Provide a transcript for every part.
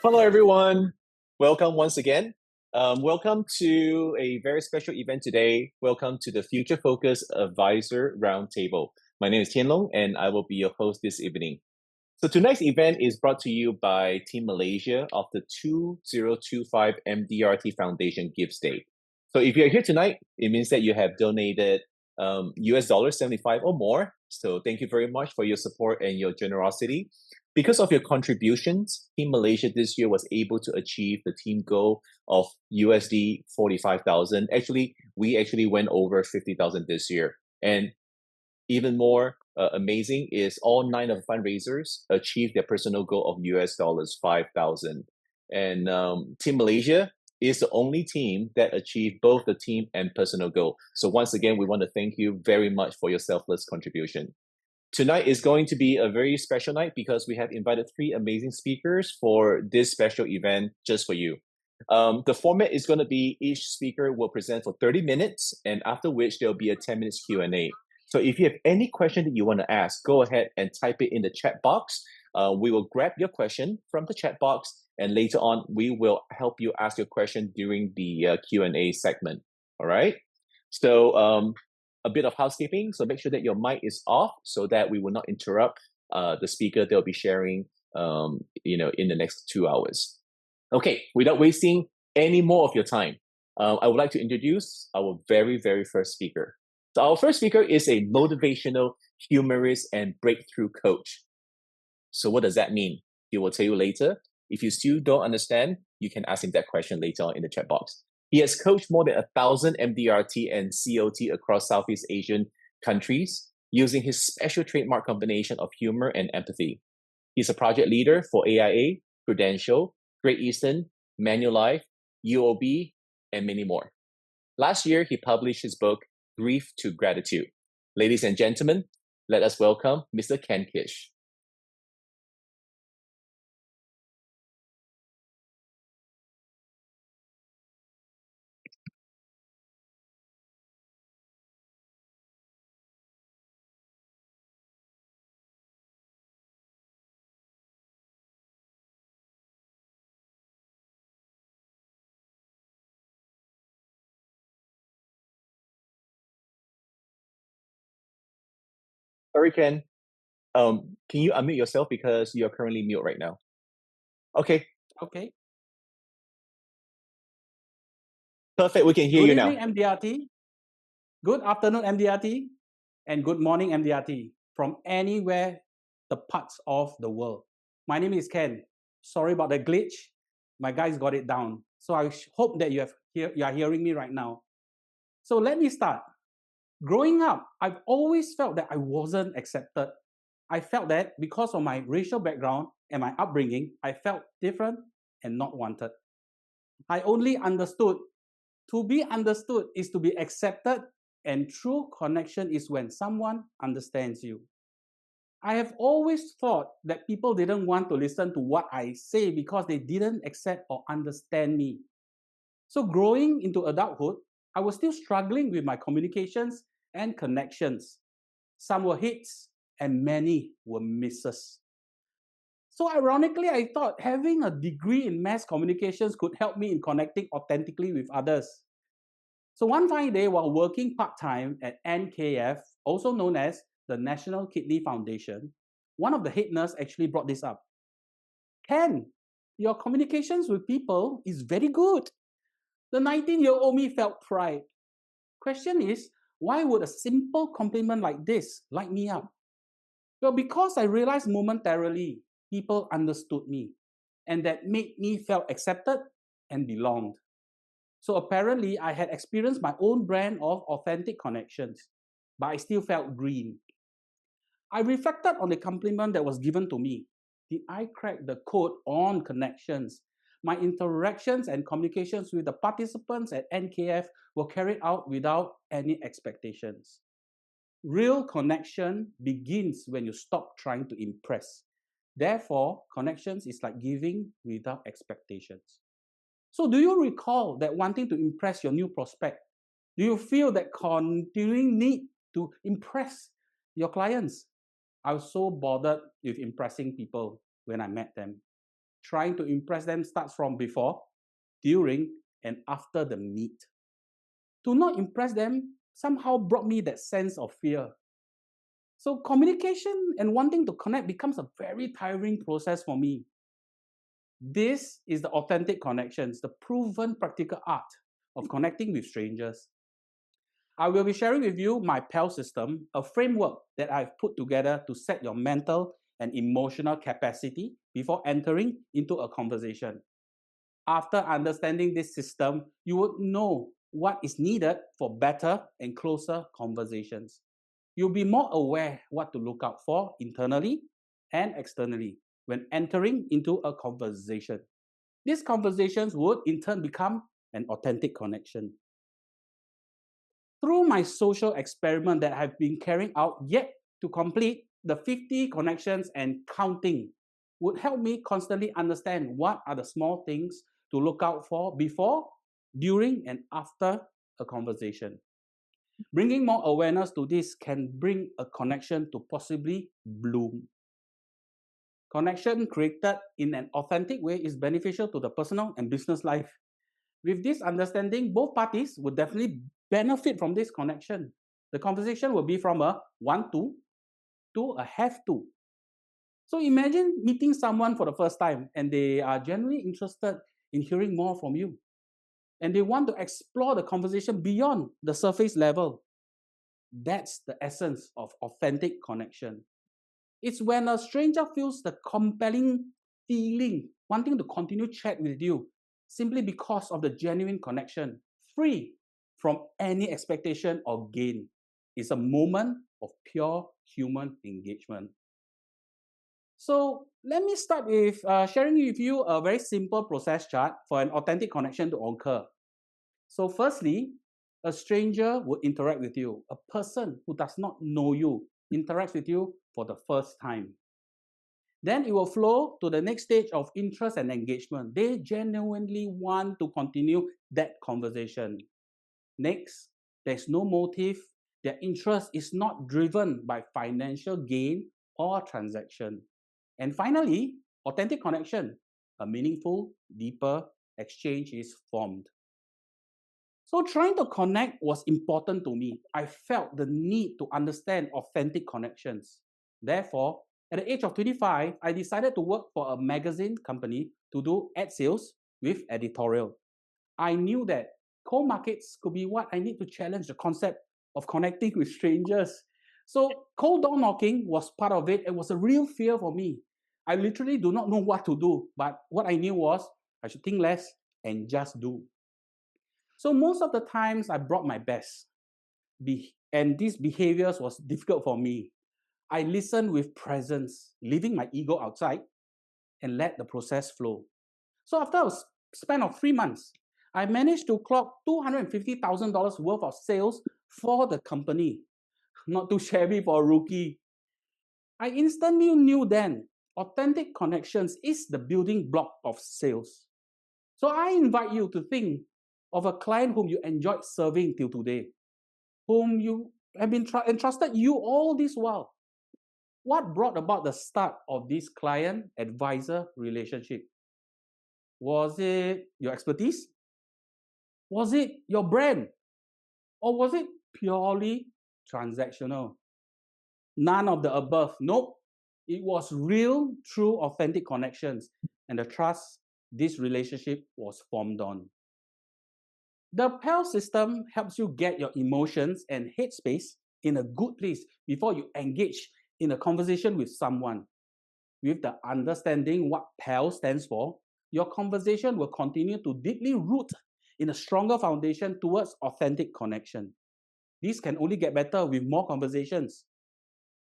Hello, everyone. Welcome once again. Welcome to a very special event today. Welcome to the Future Focus Advisor Roundtable. My name is Tianlong, and I will be your host this evening. So tonight's event is brought to you by Team Malaysia of the 2025 MDRT Foundation Gives Day. So if you're here tonight, it means that you have donated US dollars 75 or more. So thank you very much for your support and your generosity. Because of your contributions, Team Malaysia this year was able to achieve the team goal of USD 45,000. Actually, we actually went over 50,000 this year. And even more amazing is all 9 of the fundraisers achieved their personal goal of US dollars 5,000. And Team Malaysia is the only team that achieved both the team and personal goal. So once again, we want to thank you very much for your selfless contribution. Tonight is going to be a very special night because we have invited 3 amazing speakers for this special event just for you. The format is going to be each speaker will present for 30 minutes, and after which there'll be a 10 minutes Q&A. So if you have any question that you want to ask, go ahead and type it in the chat box. We will grab your question from the chat box, and later on, we will help you ask your question during the Q&A segment. All right? So a bit of housekeeping. So make sure that your mic is off so that we will not interrupt the speaker they'll be sharing in the next 2 hours. Okay, without wasting any more of your time, I would like to introduce our very, very first speaker. So our first speaker is a motivational, humorist, and breakthrough coach. So what does that mean? He will tell you later. If you still don't understand, you can ask him that question later on in the chat box. He has coached more than 1,000 MDRT and COT across Southeast Asian countries using his special trademark combination of humor and empathy. He's a project leader for AIA, Prudential, Great Eastern, Manulife, UOB, and many more. Last year, he published his book, Grief to Gratitude. Ladies and gentlemen, let us welcome Mr. Ken Kish. Sorry, Ken. Can you unmute yourself because you're currently mute right now? Okay. Okay. Perfect. We can hear you now. Good evening, MDRT. Good afternoon, MDRT. And good morning, MDRT, from anywhere, the parts of the world. My name is Ken. Sorry about the glitch. My guys got it down. So I hope that you are hearing me right now. So let me start. Growing up, I've always felt that I wasn't accepted. I felt that because of my racial background and my upbringing, I felt different and not wanted. I only understood to be understood is to be accepted, and true connection is when someone understands you. I have always thought that people didn't want to listen to what I say because they didn't accept or understand me. So growing into adulthood, I was still struggling with my communications and connections. Some were hits and many were misses. So ironically, I thought having a degree in mass communications could help me in connecting authentically with others. So one fine day, while working part-time at NKF, also known as the National Kidney Foundation, one of the head nurses actually brought this up. Ken, your communications with people is very good. The 19-year-old me felt pride. Question is, why would a simple compliment like this light me up? Well, because I realized momentarily people understood me, and that made me feel accepted and belonged. So apparently, I had experienced my own brand of authentic connections, but I still felt green. I reflected on the compliment that was given to me. Did I crack the code on connections? My interactions and communications with the participants at NKF were carried out without any expectations. Real connection begins when you stop trying to impress. Therefore, connections is like giving without expectations. So do you recall that wanting to impress your new prospect? Do you feel that continuing need to impress your clients? I was so bothered with impressing people when I met them. trying to impress them starts from before, during, and after the meet. To not impress them somehow brought me that sense of fear. So communication and wanting to connect becomes a very tiring process for me. This is the authentic connections, the proven practical art of connecting with strangers. I will be sharing with you my PAL system, a framework that I've put together to set your mental and emotional capacity before entering into a conversation. After understanding this system, you would know what is needed for better and closer conversations. You'll be more aware what to look out for internally and externally when entering into a conversation. These conversations would in turn become an authentic connection. Through my social experiment that I've been carrying out yet to complete, the 50 connections and counting would help me constantly understand what are the small things to look out for before, during, and after a conversation. Bringing more awareness to this can bring a connection to possibly bloom. Connection created in an authentic way is beneficial to the personal and business life. With this understanding, both parties would definitely benefit from this connection. The conversation will be from a want to a have to. So imagine meeting someone for the first time and they are genuinely interested in hearing more from you. And they want to explore the conversation beyond the surface level. That's the essence of authentic connection. It's when a stranger feels the compelling feeling, wanting to continue chat with you, simply because of the genuine connection, free from any expectation or gain. It's a moment of pure human engagement. So let me start with sharing with you a very simple process chart for an authentic connection to occur. So firstly, a stranger would interact with you. A person who does not know you interacts with you for the first time. Then it will flow to the next stage of interest and engagement. They genuinely want to continue that conversation. Next, there's no motive. Their interest is not driven by financial gain or transaction. And finally, authentic connection, a meaningful, deeper exchange is formed. So trying to connect was important to me. I felt the need to understand authentic connections. Therefore, at the age of 25, I decided to work for a magazine company to do ad sales with editorial. I knew that cold markets could be what I need to challenge the concept of connecting with strangers. So cold door knocking was part of it. It was a real fear for me. I literally do not know what to do, but what I knew was I should think less and just do. So most of the times I brought my best. And these behaviors was difficult for me. I listened with presence, leaving my ego outside and let the process flow. So after a span of 3 months, I managed to clock $250,000 worth of sales for the company. Not too shabby for a rookie. I instantly knew then authentic connections is the building block of sales. So I invite you to think of a client whom you enjoyed serving till today, whom you have been entrusted you all this while. What brought about the start of this client advisor relationship? Was it your expertise? Was it your brand? Or was it purely transactional? None of the above. Nope. It was real, true, authentic connections and the trust this relationship was formed on. The PAL system helps you get your emotions and headspace in a good place before you engage in a conversation with someone. With the understanding what PAL stands for, your conversation will continue to deeply root in a stronger foundation towards authentic connection. This can only get better with more conversations.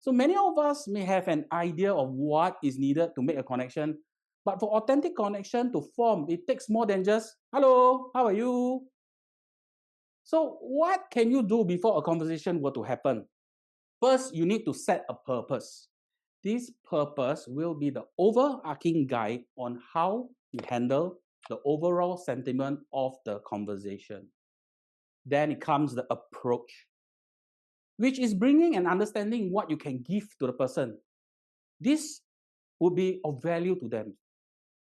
So many of us may have an idea of what is needed to make a connection, but for authentic connection to form, it takes more than just, hello, how are you? So what can you do before a conversation were to happen? First, you need to set a purpose. This purpose will be the overarching guide on how you handle the overall sentiment of the conversation. Then it comes the approach, which is bringing and understanding what you can give to the person. This would be of value to them.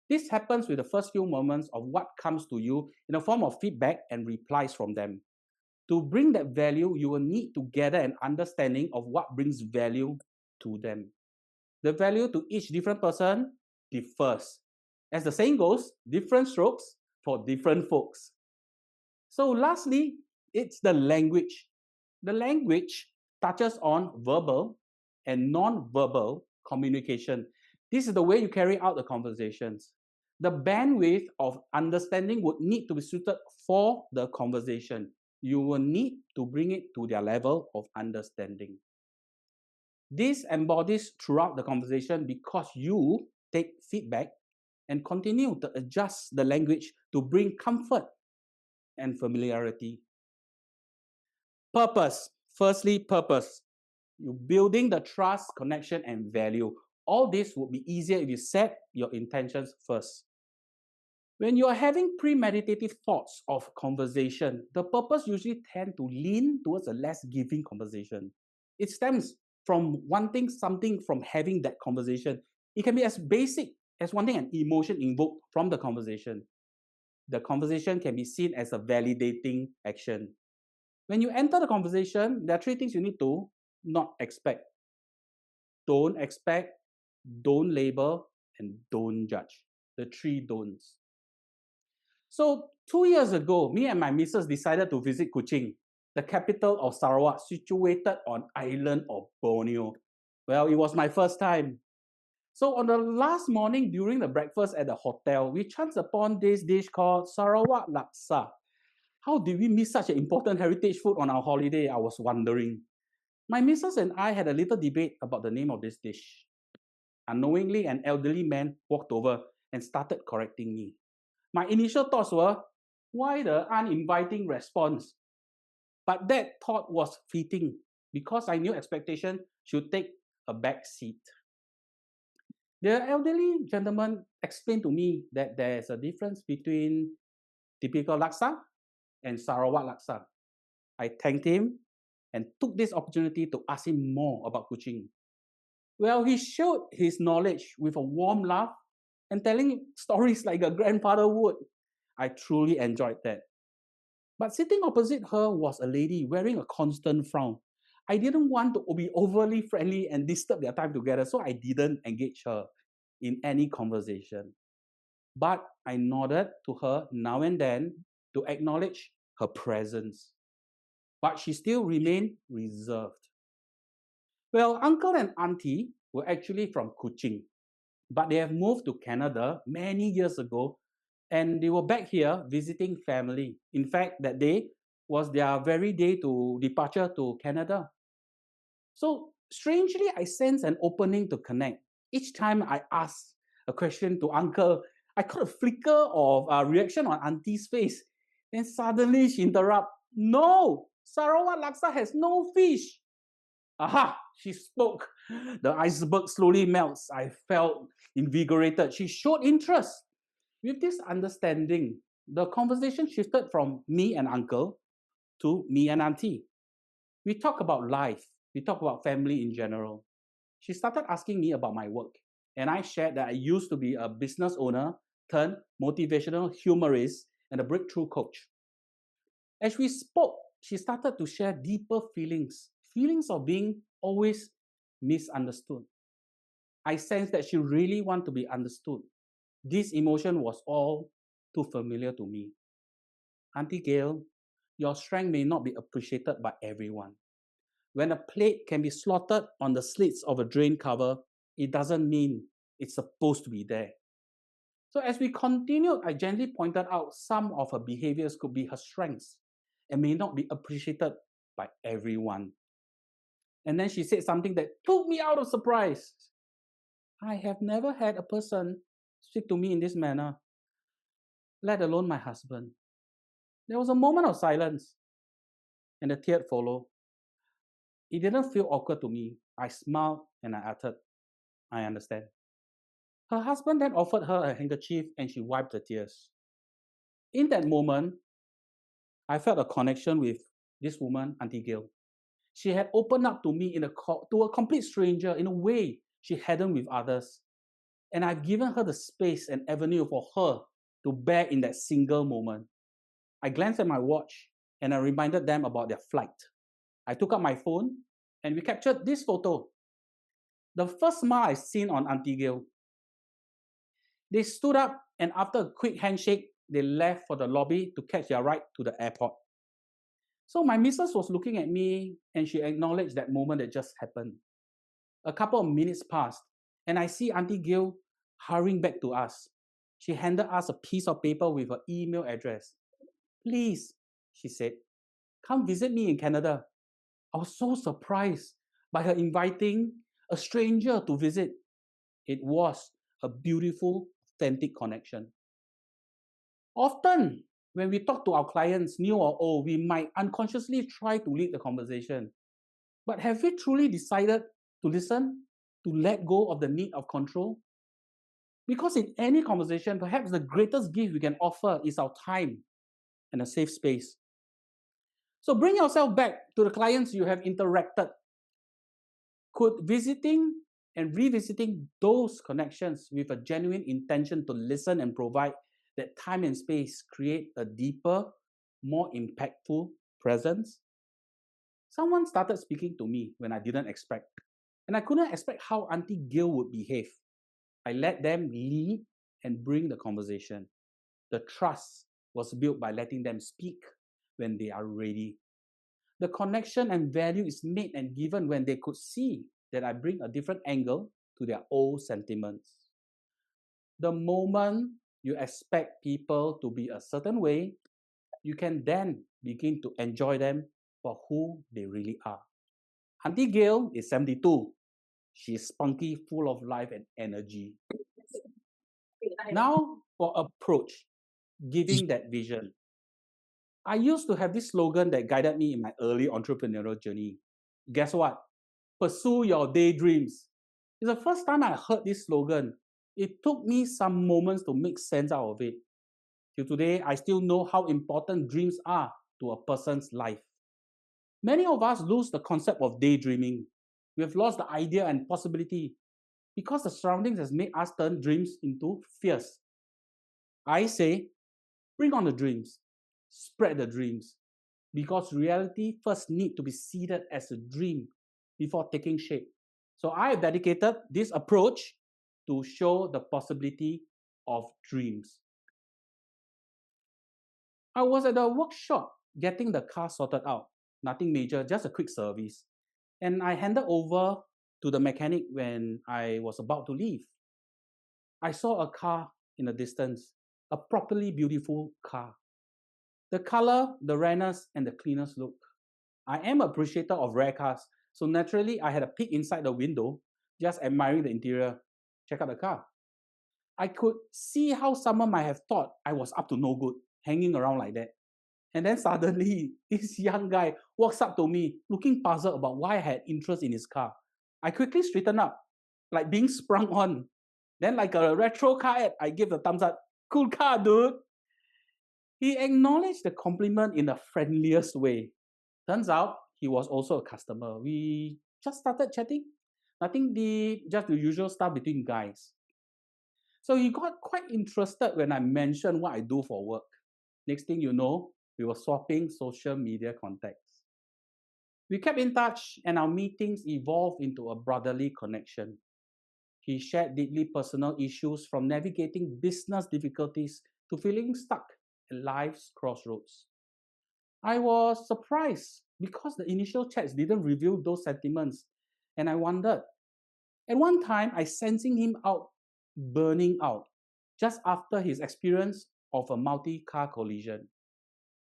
This happens with the first few moments of what comes to you in the form of feedback and replies from them. To bring that value, you will need to gather an understanding of what brings value to them. The value to each different person differs. As the saying goes, different strokes for different folks. So lastly, it's the language. The language touches on verbal and non-verbal communication. This is the way you carry out the conversations. The bandwidth of understanding would need to be suited for the conversation. You will need to bring it to their level of understanding. This embodies throughout the conversation because you take feedback and continue to adjust the language to bring comfort and familiarity. Purpose. Firstly, purpose. You're building the trust, connection, and value. All this would be easier if you set your intentions first. When you are having premeditative thoughts of conversation, the purpose usually tend to lean towards a less giving conversation. It stems from wanting something from having that conversation. It can be as basic as wanting an emotion invoked from the conversation. The conversation can be seen as a validating action. When you enter the conversation, there are three things you need to not expect. Don't expect, don't label, and don't judge. The three don'ts. So 2 years ago, me and my missus decided to visit Kuching, the capital of Sarawak, situated on island of Borneo. Well, it was my first time. So on the last morning during the breakfast at the hotel, we chanced upon this dish called Sarawak Laksa. How did we miss such an important heritage food on our holiday? I was wondering. My missus and I had a little debate about the name of this dish. Unknowingly, an elderly man walked over and started correcting me. My initial thoughts were, why the uninviting response? But that thought was fleeting because I knew expectation should take a back seat. The elderly gentleman explained to me that there's a difference between typical laksa and Sarawak laksa. I thanked him and took this opportunity to ask him more about Kuching. Well, he showed his knowledge with a warm laugh and telling stories like a grandfather would. I truly enjoyed that. But sitting opposite her was a lady wearing a constant frown. I didn't want to be overly friendly and disturb their time together, so I didn't engage her in any conversation. But I nodded to her now and then to acknowledge her presence. But she still remained reserved. Well, uncle and auntie were actually from Kuching, but they have moved to Canada many years ago and they were back here visiting family. In fact, that day was their very day to departure to Canada. So strangely, I sense an opening to connect. Each time I ask a question to uncle, I caught a flicker of a reaction on auntie's face. Then suddenly she interrupts, no, Sarawak Laksa has no fish. Aha, she spoke. The iceberg slowly melts. I felt invigorated. She showed interest. With this understanding, the conversation shifted from me and uncle to me and auntie. We talk about life. We talk about family in general. She started asking me about my work, and I shared that I used to be a business owner turned motivational humorist and a breakthrough coach. As we spoke, she started to share deeper feelings of being always misunderstood. I sensed that she really wanted to be understood. This emotion was all too familiar to me. Auntie Gail, your strength may not be appreciated by everyone. When a plate can be slotted on the slits of a drain cover, it doesn't mean it's supposed to be there. So as we continued, I gently pointed out some of her behaviors could be her strengths and may not be appreciated by everyone. And then she said something that took me out of surprise. I have never had a person speak to me in this manner, let alone my husband. There was a moment of silence, and a tear followed. It didn't feel awkward to me. I smiled and I uttered, I understand. Her husband then offered her a handkerchief and she wiped the tears. In that moment, I felt a connection with this woman, Auntie Gail. She had opened up to me to a complete stranger in a way she hadn't with others. And I've given her the space and avenue for her to bear in that single moment. I glanced at my watch and I reminded them about their flight. I took up my phone and we captured this photo. The first smile I seen on Auntie Gail. They stood up and after a quick handshake, they left for the lobby to catch their ride to the airport. So my missus was looking at me and she acknowledged that moment that just happened. A couple of minutes passed and I see Auntie Gail hurrying back to us. She handed us a piece of paper with her email address. Please, she said, come visit me in Canada. I was so surprised by her inviting a stranger to visit. It was a beautiful, authentic connection. Often, when we talk to our clients, new or old, we might unconsciously try to lead the conversation. But have we truly decided to listen, to let go of the need of control? Because in any conversation, perhaps the greatest gift we can offer is our time and a safe space. So bring yourself back to the clients you have interacted. Could visiting and revisiting those connections with a genuine intention to listen and provide that time and space create a deeper, more impactful presence? Someone started speaking to me when I didn't expect, and I couldn't expect how Auntie Gail would behave. I let them lead and bring the conversation. The trust was built by letting them speak when they are ready. The connection and value is made and given when they could see that I bring a different angle to their old sentiments. The moment you expect people to be a certain way, you can then begin to enjoy them for who they really are. Auntie Gail is 72. She's spunky, full of life and energy. Now for approach, giving that vision. I used to have this slogan that guided me in my early entrepreneurial journey. Guess what? Pursue your daydreams. It's the first time I heard this slogan. It took me some moments to make sense out of it. Till today, I still know how important dreams are to a person's life. Many of us lose the concept of daydreaming. We have lost the idea and possibility because the surroundings has made us turn dreams into fears. I say, bring on the dreams, spread the dreams, because reality first need to be seeded as a dream before taking shape. So I have dedicated this approach to show the possibility of dreams. I was at the workshop getting the car sorted out. Nothing major, just a quick service. And I handed over to the mechanic when I was about to leave. I saw a car in the distance, a properly beautiful car. The color, the rareness, and the cleanest look. I am an appreciator of rare cars, so naturally I had a peek inside the window, just admiring the interior. Check out the car. I could see how someone might have thought I was up to no good, hanging around like that. And then suddenly, this young guy walks up to me, looking puzzled about why I had interest in his car. I quickly straightened up, like being sprung on. Then, like a retro car ad, I gave the thumbs up. Cool car, dude. He acknowledged the compliment in the friendliest way. Turns out he was also a customer. We just started chatting. Nothing deep, just the usual stuff between guys. So he got quite interested when I mentioned what I do for work. Next thing you know, we were swapping social media contacts. We kept in touch and our meetings evolved into a brotherly connection. He shared deeply personal issues from navigating business difficulties to feeling stuck at life's crossroads. I was surprised because the initial chats didn't reveal those sentiments, and I wondered. At one time, I sensing him out, burning out, just after his experience of a multi-car collision.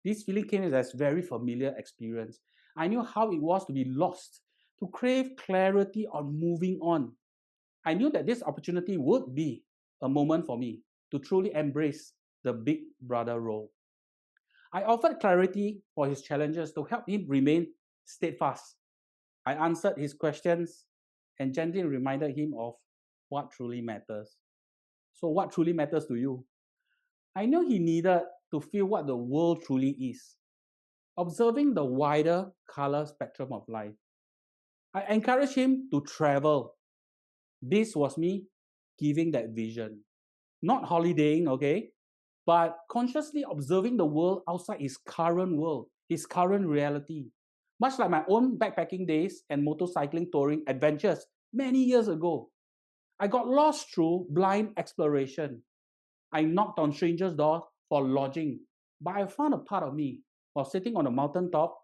This feeling came as a very familiar experience. I knew how it was to be lost, to crave clarity on moving on. I knew that this opportunity would be a moment for me to truly embrace the big brother role. I offered clarity for his challenges to help him remain steadfast. I answered his questions and gently reminded him of what truly matters. So, what truly matters to you? I knew he needed to feel what the world truly is, observing the wider color spectrum of life. I encouraged him to travel. This was me giving that vision. Not holidaying, okay? But consciously observing the world outside his current world, his current reality. Much like my own backpacking days and motorcycling touring adventures many years ago. I got lost through blind exploration. I knocked on strangers' doors for lodging, but I found a part of me while sitting on a mountaintop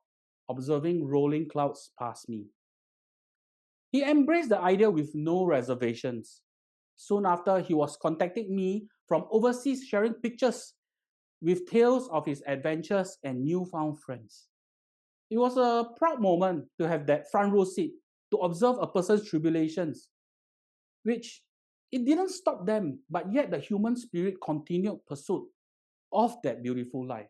observing rolling clouds past me. He embraced the idea with no reservations. Soon after, he was contacting me from overseas, sharing pictures with tales of his adventures and newfound friends. It was a proud moment to have that front row seat to observe a person's tribulations, which it didn't stop them, but yet the human spirit continued pursuit of that beautiful life.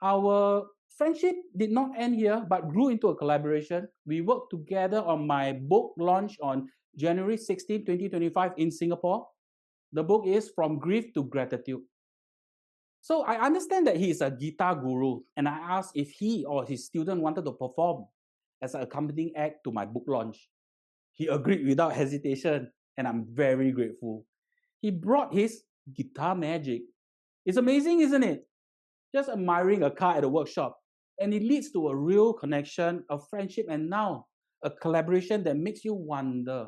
Our friendship did not end here, but grew into a collaboration. We worked together on my book launch on January 16, 2025 in Singapore. The book is From Grief to Gratitude. So I understand that he is a guitar guru, and I asked if he or his student wanted to perform as an accompanying act to my book launch. He agreed without hesitation, and I'm very grateful. He brought his guitar magic. It's amazing, isn't it? Just admiring a car at a workshop, and it leads to a real connection, a friendship, and now a collaboration that makes you wonder.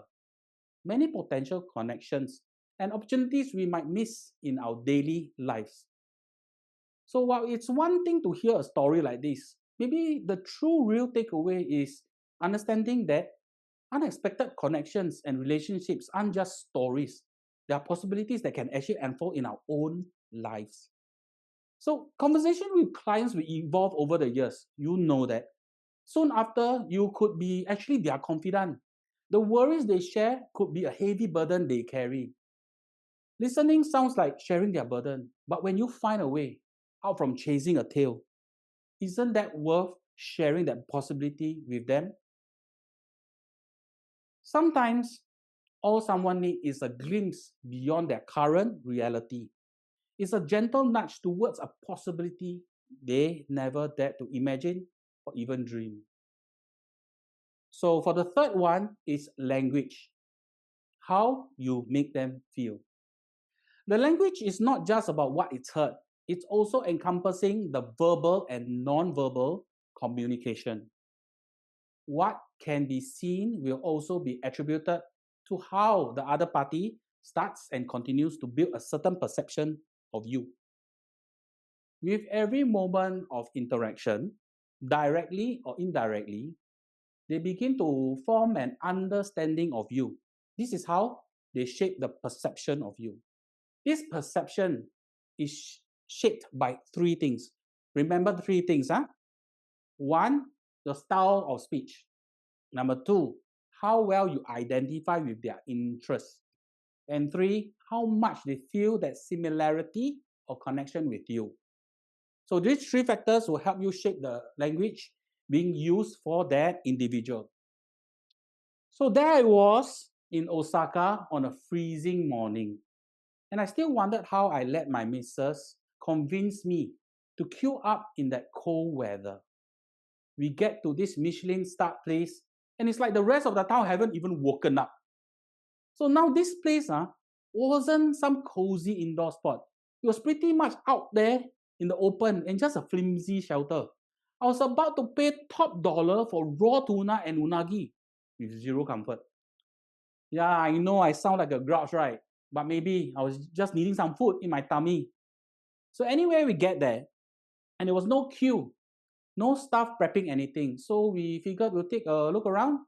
Many potential connections and opportunities we might miss in our daily lives. So while it's one thing to hear a story like this, maybe the true real takeaway is understanding that unexpected connections and relationships aren't just stories. They are possibilities that can actually unfold in our own lives. So conversation with clients will evolve over the years. You know that. Soon after, you could be actually their confidant. The worries they share could be a heavy burden they carry. Listening sounds like sharing their burden, but when you find a way out from chasing a tail, isn't that worth sharing that possibility with them? Sometimes all someone needs is a glimpse beyond their current reality. It's a gentle nudge towards a possibility they never dared to imagine or even dream. So for the third one is language. How you make them feel. The language is not just about what it's heard, it's also encompassing the verbal and non-verbal communication. What can be seen will also be attributed to how the other party starts and continues to build a certain perception of you. With every moment of interaction, directly or indirectly, they begin to form an understanding of you. This is how they shape the perception of you. This perception is shaped by three things. Remember the three things, huh? One, the style of speech. Number two, how well you identify with their interests. And three, how much they feel that similarity or connection with you. So these three factors will help you shape the language being used for that individual. So there I was in Osaka on a freezing morning. And I still wondered how I let my missus convince me to queue up in that cold weather. We get to this Michelin star place, and it's like the rest of the town haven't even woken up. So now this place wasn't some cozy indoor spot. It was pretty much out there in the open and just a flimsy shelter. I was about to pay top dollar for raw tuna and unagi with zero comfort. Yeah, I know I sound like a grouch, right? But maybe I was just needing some food in my tummy. So anyway, we get there, and there was no queue, no staff prepping anything. So we figured we'll take a look around.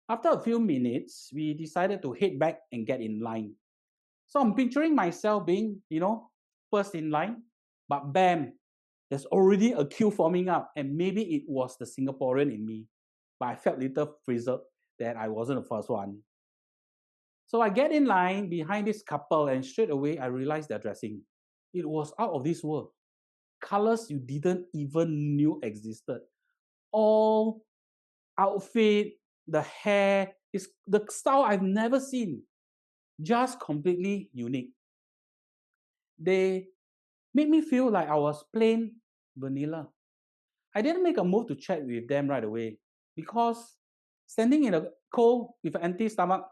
After a few minutes, we decided to head back and get in line. So I'm picturing myself being, first in line, but bam, there's already a queue forming up, and maybe it was the Singaporean in me, but I felt a little frizzled that I wasn't the first one. So I get in line behind this couple, and straight away I realized their dressing. It was out of this world. Colors you didn't even knew existed. All outfit, the hair, is the style I've never seen. Just completely unique. They made me feel like I was plain vanilla. I didn't make a move to chat with them right away because standing in a cold with an empty stomach,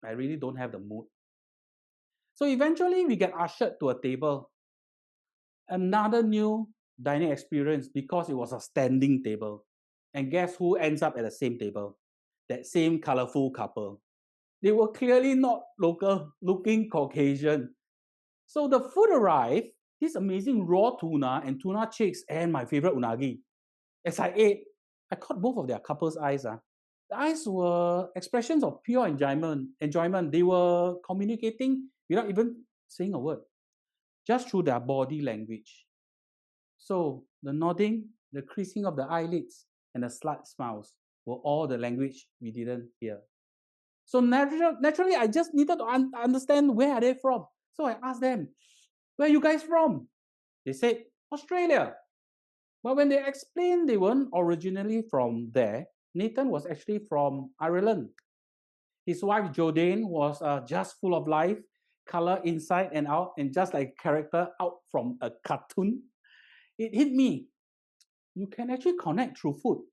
I really don't have the mood. So eventually we get ushered to a table. Another new dining experience because it was a standing table. And guess who ends up at the same table? That same colorful couple. They were clearly not local, looking Caucasian. So the food arrived, this amazing raw tuna and tuna chicks and my favorite unagi. As I ate, I caught both of their couple's eyes. The eyes were expressions of pure enjoyment. They were communicating without even saying a word, just through their body language. So the nodding, the creasing of the eyelids, and the slight smiles were all the language we didn't hear. So naturally, I just needed to understand where are they from. So I asked them, "Where are you guys from?" They said, "Australia." But when they explained they weren't originally from there, Nathan was actually from Ireland. His wife Jodane was just full of life, color inside and out, and just like a character out from a cartoon. It hit me. You can actually connect through food.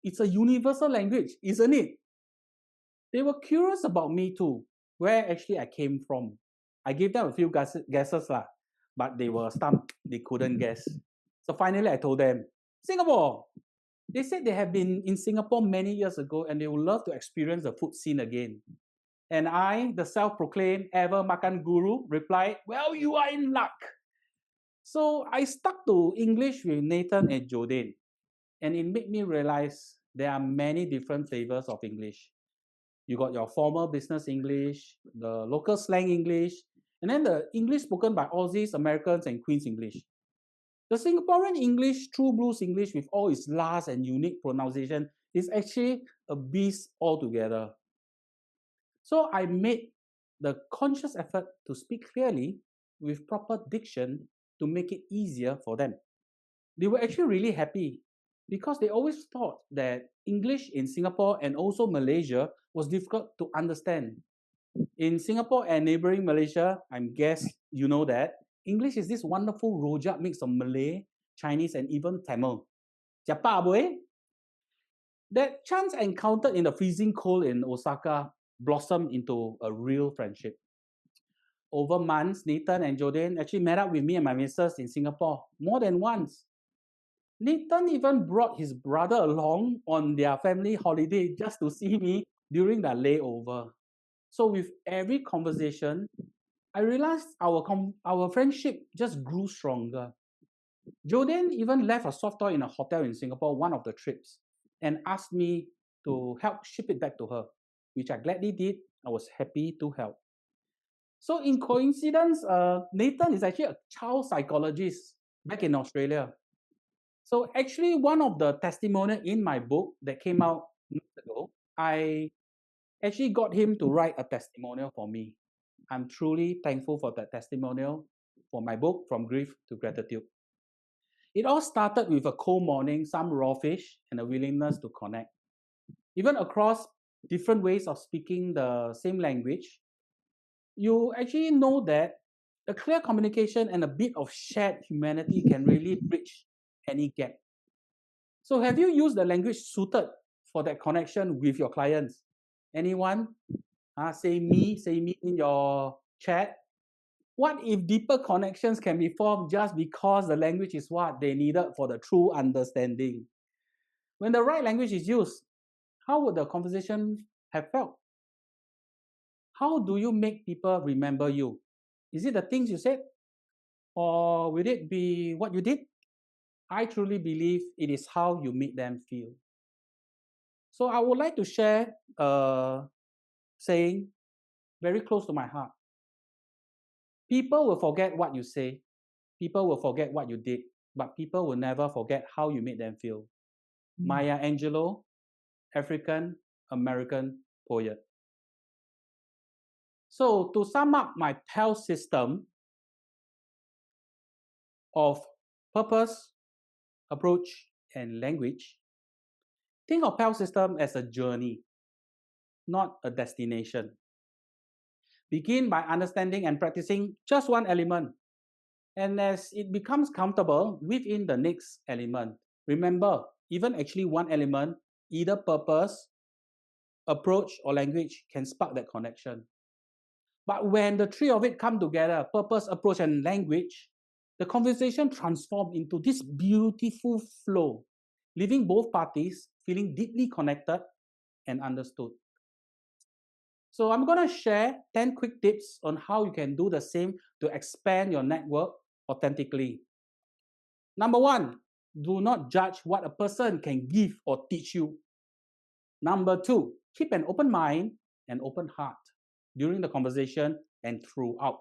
It's a universal language, isn't it? They were curious about me too, where actually I came from. I gave them a few guesses, but they were stumped. They couldn't guess. So finally, I told them, Singapore. They said they have been in Singapore many years ago and they would love to experience the food scene again. And I, the self-proclaimed ever makan guru, replied, "Well, you are in luck." So I stuck to English with Nathan and Jodane, and it made me realize there are many different flavors of English. You got your formal business English, the local slang English, and then the English spoken by Aussies, Americans, and Queen's English. The Singaporean English, true blues English with all its last and unique pronunciation, is actually a beast altogether. So I made the conscious effort to speak clearly with proper diction to make it easier for them. They were actually really happy because they always thought that English in Singapore and also Malaysia was difficult to understand. In Singapore and neighboring Malaysia, I guess you know that English is this wonderful rojak mix of Malay, Chinese, and even Tamil. Siapa boy? That chance encounter in the freezing cold in Osaka blossomed into a real friendship. Over months, Nathan and Jordan actually met up with me and my missus in Singapore more than once. Nathan even brought his brother along on their family holiday just to see me during the layover. So with every conversation, I realized our friendship just grew stronger. Jordan even left a soft toy in a hotel in Singapore one of the trips and asked me to help ship it back to her, which I gladly did. I was happy to help. So in coincidence, Nathan is actually a child psychologist back in Australia. So actually, one of the testimonial in my book that came out months ago, I actually got him to write a testimonial for me. I'm truly thankful for that testimonial for my book, From Grief to Gratitude. It all started with a cold morning, some raw fish, and a willingness to connect. Even across different ways of speaking the same language, you actually know that a clear communication and a bit of shared humanity can really bridge any gap. So have you used the language suited for that connection with your clients? Anyone? Say me in your chat. What if deeper connections can be formed just because the language is what they needed for the true understanding? When the right language is used, how would the conversation have felt? How do you make people remember you? Is it the things you said? Or will it be what you did? I truly believe it is how you make them feel. So I would like to share a saying very close to my heart. People will forget what you say, people will forget what you did, but people will never forget how you made them feel. Maya Angelou, African American poet. So to sum up my PAL system of purpose, approach, and language, think of PAL system as a journey, not a destination. Begin by understanding and practicing just one element. And as it becomes comfortable within the next element, remember, even actually one element, either purpose, approach, or language can spark that connection. But when the three of it come together, purpose, approach, and language, the conversation transforms into this beautiful flow, leaving both parties feeling deeply connected and understood. So I'm going to share 10 quick tips on how you can do the same to expand your network authentically. Number one, do not judge what a person can give or teach you. Number two, keep an open mind and open heart during the conversation and throughout.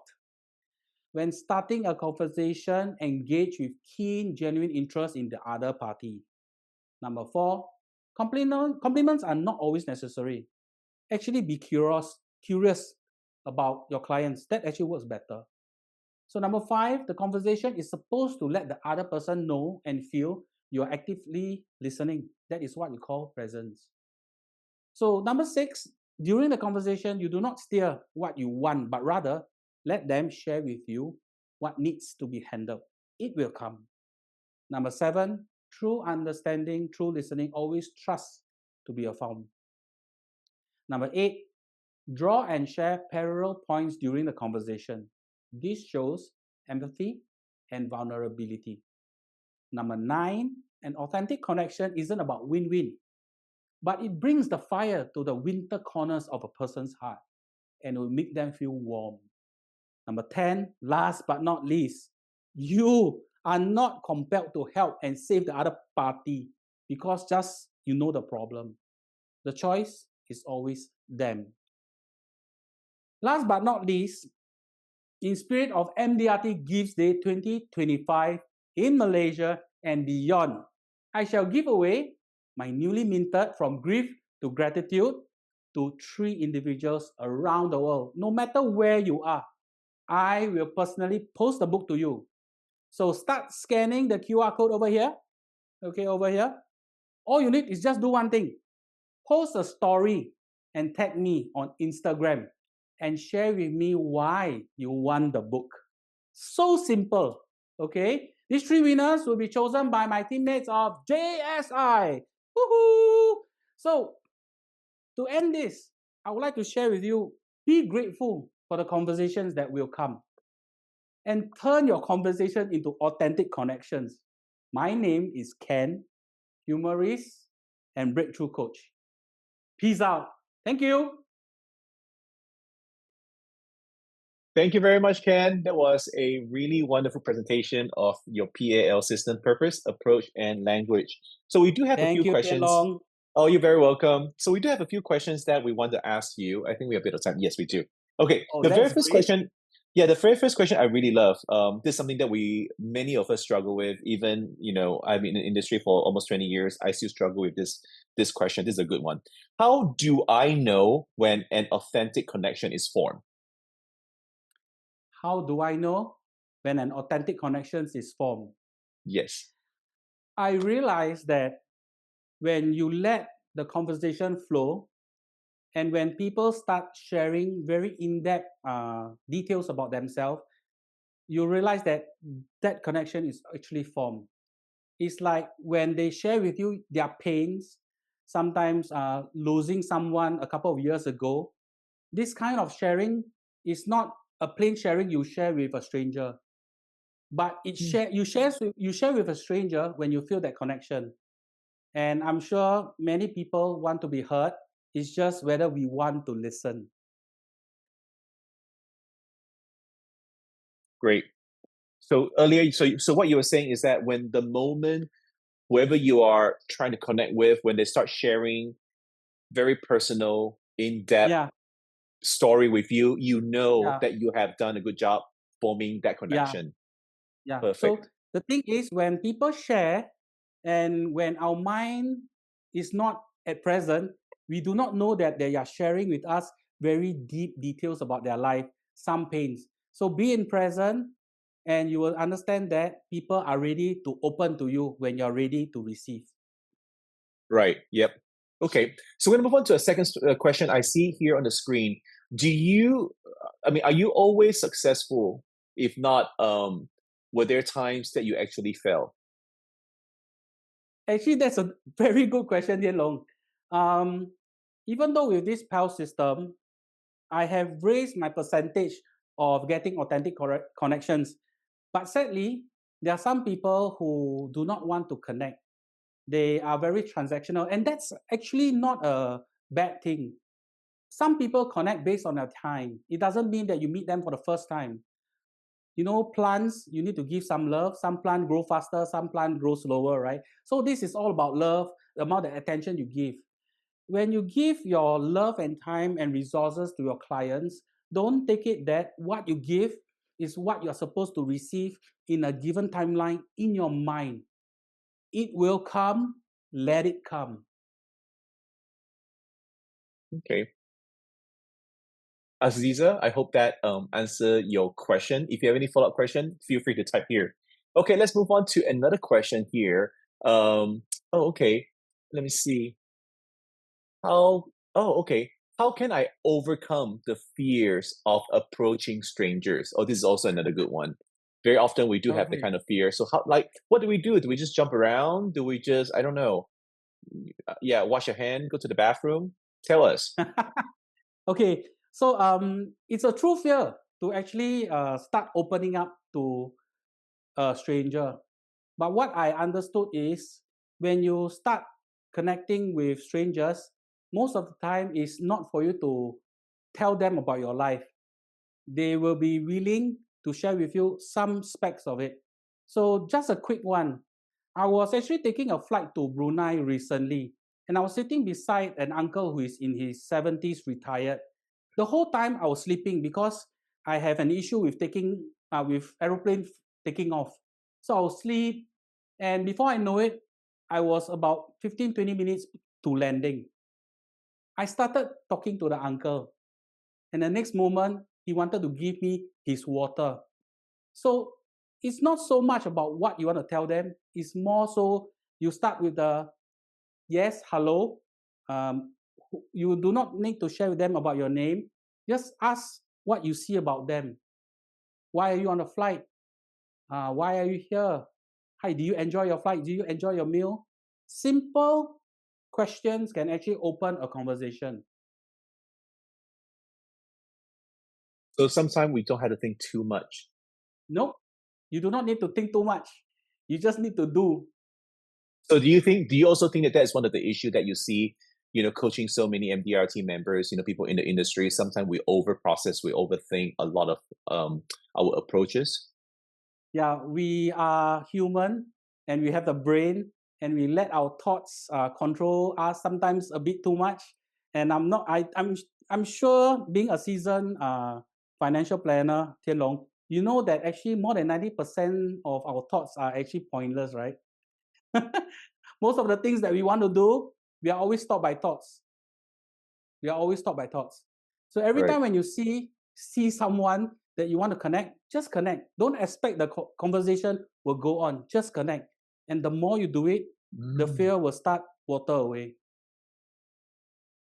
When starting a conversation, engage with keen, genuine interest in the other party. Number four, compliments are not always necessary. Actually, be curious about your clients. That actually works better. So number five, the conversation is supposed to let the other person know and feel you're actively listening. That is what we call presence. So number six, during the conversation, you do not steer what you want, but rather let them share with you what needs to be handled. It will come. Number seven, true understanding, true listening, always trust to be found. Number eight, draw and share parallel points during the conversation. This shows empathy and vulnerability. Number nine, an authentic connection isn't about win-win, but it brings the fire to the winter corners of a person's heart and will make them feel warm. Number 10, last but not least, you are not compelled to help and save the other party because just you know the problem. The choice is always them. Last but not least, in spirit of MDRT Gives Day 2025 in Malaysia and beyond, I shall give away my newly minted From Grief to Gratitude to 3 individuals around the world. No matter where you are, I will personally post the book to you. So start scanning the QR code over here. Okay, over here. All you need is just do one thing. Post a story and tag me on Instagram and share with me why you won the book. So simple. Okay? These 3 winners will be chosen by my teammates of JSI. Woohoo! So, to end this, I would like to share with you, be grateful for the conversations that will come and turn your conversation into authentic connections. My name is Ken, humorist and breakthrough coach. Peace out. Thank you. Thank you very much, Ken. That was a really wonderful presentation of your PAL system purpose, approach, and language. So we do have a few Thank you, Tian questions. Long. Oh, you're very welcome. So we do have a few questions that we want to ask you. I think we have a bit of time. Yes, we do. Okay. Oh, The very that's first great. question. Yeah, the very first question I really love. This is something that many of us struggle with. Even I've been in the industry for almost 20 years. I still struggle with this question. This is a good one. How do I know when an authentic connection is formed? How do I know when an authentic connection is formed? Yes. I realize that when you let the conversation flow and when people start sharing very in-depth details about themselves, you realize that that connection is actually formed. It's like when they share with you their pains, sometimes losing someone a couple of years ago. This kind of sharing is not a plain sharing you share with a stranger, but you share with a stranger when you feel that connection. And I'm sure many people want to be heard. It's just whether we want to listen. Great. So earlier, so what you were saying is that when the moment, whoever you are trying to connect with, when they start sharing very personal, in-depth Yeah, story with you, you know yeah, that you have done a good job forming that yeah, connection. yeah. So Perfect. the thing is, when people share and when our mind is not at present, we do not know that they are sharing with us very deep details about their life, some pains. So be in present and you will understand that people are ready to open to you when you're ready to receive. Right. Yep. Okay. So we're going to move on to a second question I see here on the screen. Are you always successful? If not, were there times that you actually fail? Actually, that's a very good question, Dian Long. Even though with this PAL system, I have raised my percentage of getting authentic connections. But sadly, there are some people who do not want to connect. They are very transactional, and that's actually not a bad thing. Some people connect based on their time. It doesn't mean that you meet them for the first time. You know, plants, you need to give some love. Some plant grow faster, some plant grow slower, right? So this is all about love, the amount of attention you give. When you give your love and time and resources to your clients, don't take it that what you give is what you're supposed to receive in a given timeline in your mind. It will come, let it come. Okay. Aziza, I hope that answer your question. If you have any follow-up question, feel free to type here. Okay, let's move on to another question here. Okay. Let me see. How, okay. How can I overcome the fears of approaching strangers? Oh, this is also another good one. Very often we do have the Okay. kind of fear. So how, like, what do we do? Do we just jump around? Do we just, I don't know, yeah, wash your hand, go to the bathroom? Tell us. Okay, so it's a true fear to actually start opening up to a stranger. But what I understood is when you start connecting with strangers, most of the time it's not for you to tell them about your life. They will be willing to share with you some specs of it. So just a quick one. I was actually taking a flight to Brunei recently, and I was sitting beside an uncle who is in his 70s, retired. The whole time I was sleeping because I have an issue with with aeroplane taking off. So I will sleep, and before I know it, I was about 15-20 minutes to landing. I started talking to the uncle, and the next moment he wanted to give me his water. So it's not so much about what you want to tell them. It's more so you start with the yes, hello. Um, you do not need to share with them about your name. Just ask what you see about them. Why are you on the flight? Why are you here? Hi, do you enjoy your flight? Do you enjoy your meal? Simple questions can actually open a conversation. So sometimes we don't have to think too much. Nope, you do not need to think too much. You just need to do. So do you also think that that's one of the issue that you see, coaching so many MDRT members, people in the industry, sometimes we over process, we overthink a lot of our approaches. Yeah, we are human and we have the brain and we let our thoughts control us sometimes a bit too much. And I'm sure being a seasoned financial planner, Tian Long, you know that actually more than 90% of our thoughts are actually pointless, right? Most of the things that we want to do, we are always stopped by thoughts. We are always stopped by thoughts. So every Right. time when you see someone that you want to connect, just connect. Don't expect the conversation will go on. Just connect. And the more you do it, the Mm. fear will start water away.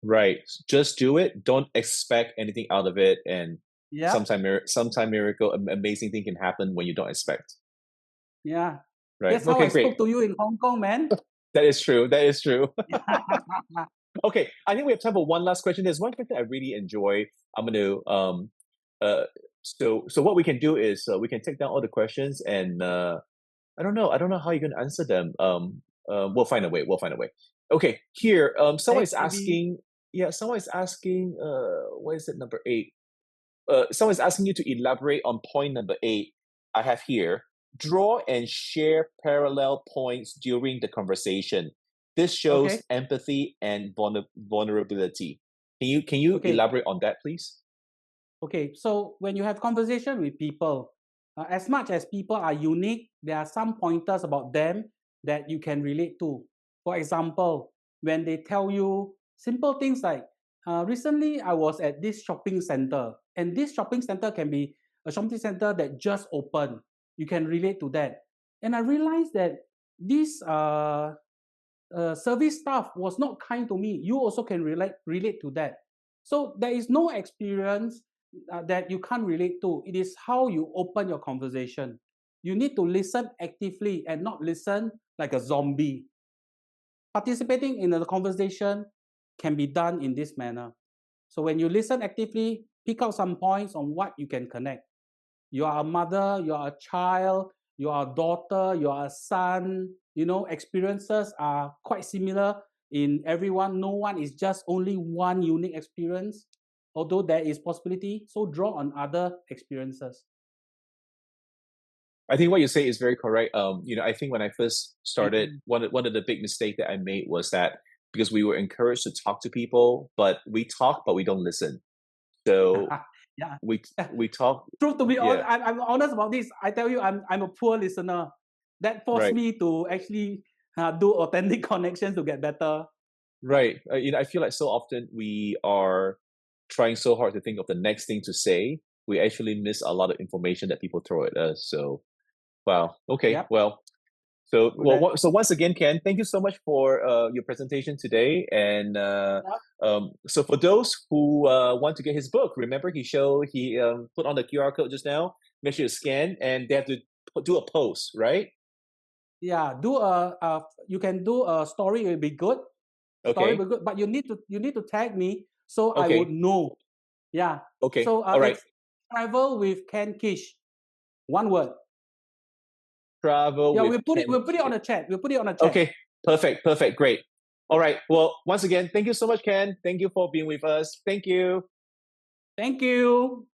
Right. Just do it. Don't expect anything out of it. And Yeah, sometime miracle, amazing thing can happen when you don't expect. yeah. Right. That's how Okay, I great. spoke to you in Hong Kong, man. That is true. That is true. Okay, I think we have time for one last question. There's one question I really enjoy. I'm going to uh so what we can do is we can take down all the questions and I don't know how you're going to answer them. We'll find a way. We'll find a way. Okay, here someone is Thanks, CB. asking. Yeah, someone is asking. What is it? Number 8. Someone is asking you to elaborate on point number 8. I have here. Draw and share parallel points during the conversation. This Okay, shows empathy and vulnerability. Can you okay. elaborate on that, please? Okay, so when you have conversation with people, as much as people are unique, there are some pointers about them that you can relate to. For example, when they tell you simple things like, recently I was at this shopping center, and this shopping center can be a shopping center that just opened. You can relate to that. And I realized that this service staff was not kind to me. You also can relate to that. So there is no experience that you can't relate to. It is how you open your conversation. You need to listen actively and not listen like a zombie. Participating in a conversation can be done in this manner. So when you listen actively, pick out some points on what you can connect. You are a mother, you are a child, you are a daughter, you are a son. Experiences are quite similar in everyone. No one is just only one unique experience, although there is possibility. So draw on other experiences. I think what you say is very correct. I think when I first started, one of the big mistakes that I made was that because we were encouraged to talk to people, but we talk, but we don't listen. So Yeah. we talk. True, to be honest, Yeah, I'm honest about this. I tell you, I'm a poor listener. That forced right, me to actually do authentic connections to get better. right. I feel like so often we are trying so hard to think of the next thing to say, we actually miss a lot of information that people throw at us. So, wow. Okay. Yep. Well, so Good that. so once again, Ken, thank you so much for your presentation today. And Yep. so for those who want to get his book, remember he put on the QR code just now. Make sure you scan, and they have to do a post, right? Yeah. You can do a story. It will be good. Story will Okay. be good, but you need to tag me so I would Okay. know. Yeah. Okay. So All right. it's travel with Ken Kish. One word. Travel Yeah. with We'll Ken. put it on the chat. We'll put it on the chat. Okay. Perfect. Perfect. Great. All right. Well, once again, thank you so much, Ken. Thank you for being with us. Thank you. Thank you.